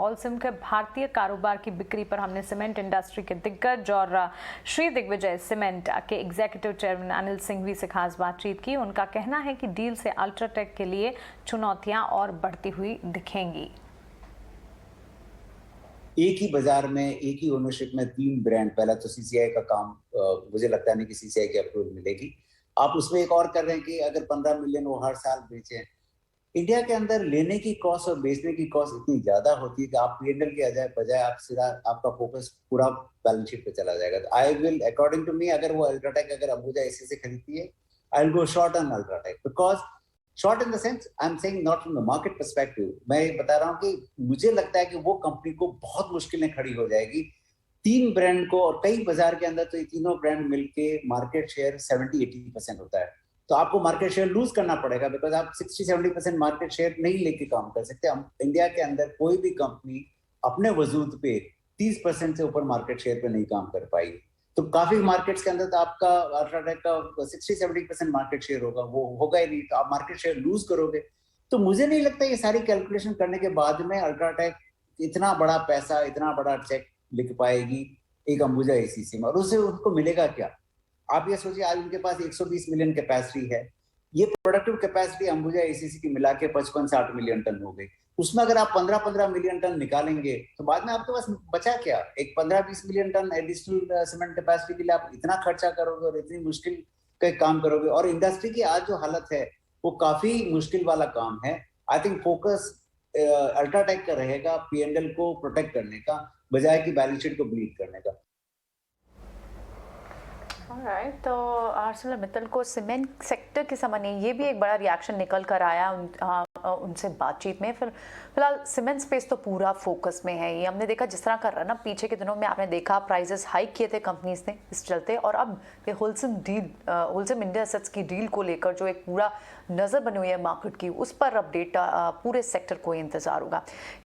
होलसेम के भारतीय कारोबार की बिक्री पर हमने सीमेंट इंडस्ट्री के दिग्गज और श्री दिग्विजय सीमेंट के एग्जीक्यूटिव चेयरमैन अनिल सिंघवी से खास बातचीत की। उनका कहना है कि डील से अल्ट्राटेक के लिए चुनौतियां और बढ़ती हुई दिखेंगी। एक ही बाजार में एक ही ओनरशिप में 3 ब्रांड, पहला तो सीसीआई का काम मुझे लगता नहीं कि सीसीआई की अप्रूवल मिलेगी। आप उसमें एक और कर रहे हैं कि अगर 15 मिलियन वो हर साल बेचें। इंडिया के अंदर लेने की कॉस्ट और बेचने की कॉस्ट इतनी ज्यादा होती है कि आप पीएनएल के बजाय आप सीधा आपका फोकस पूरा बैलेंस शीट पे चला जाएगा। तो I will according to me, अगर वो अल्ट्राटेक अगर अंबुजा एसी से खरीदती है, I will go short on UltraTech, because short in the sense I am saying not from the market perspective. मैं ये बता रहा हूँ कि मुझे लगता है कि वो कंपनी को बहुत मुश्किलें खड़ी हो जाएगी 3 ब्रांड को, और कई बाजार के अंदर तो ये तीनों ब्रांड मिलके मार्केट शेयर 70-80% होता है। तो आपको मार्केट शेयर लूज करना पड़ेगा, बिकॉज आप 60-70% मार्केट शेयर नहीं लेके काम कर सकते। हम इंडिया के अंदर कोई भी कंपनी अपने वजूद पे 30% से ऊपर मार्केट शेयर पे नहीं काम कर पाई। तो काफी मार्केट्स के अंदर तो आपका अल्ट्राटेक का 60-70% मार्केट शेयर होगा, वो होगा ही नहीं, तो आप मार्केट शेयर लूज करोगे। तो मुझे नहीं लगता ये सारी कैलकुलेशन करने के बाद में अल्ट्राटेक इतना बड़ा पैसा, इतना बड़ा चेक लिख पाएगी एक अंबुजा एसीसी में, और उससे उनको मिलेगा क्या? आप ये सोचिए, आज उनके पास 120 मिलियन कैपेसिटी है। ये प्रोडक्टिव कैपेसिटी अंबुजा एसीसी की मिला के 55-60 मिलियन टन हो गई। उसमें अगर आप 15-15 मिलियन टन निकालेंगे तो बाद में आपके पास बचा क्या? एक 15-20 million tonne additional cement capacity के लिए आप इतना खर्चा करोगे और इतनी मुश्किल का काम करोगे, और इंडस्ट्री की आज जो हालत है वो काफी मुश्किल वाला काम है। आई थिंक फोकस अल्ट्राटेक का रहेगा पीएनएल को प्रोटेक्ट करने का, बजाय कि बैलेंस शीट को ब्लीड करने का। ऑलराइट, तो आर्सेलरमित्तल को सीमेंट सेक्टर के सामने ये भी एक बड़ा रिएक्शन निकल कर आया उनसे बातचीत में। फिलहाल सीमेंट स्पेस तो पूरा फोकस में है। ये हमने देखा जिस तरह का रन अप पीछे के दिनों में आपने देखा, प्राइजेस हाइक किए थे कंपनीज ने इस चलते, और अब ये होलसेम इंडिया एसेट्स की डील को लेकर जो एक पूरा नज़र बनी हुई है मार्केट की, उस पर अपडेट पूरे सेक्टर को इंतजार होगा।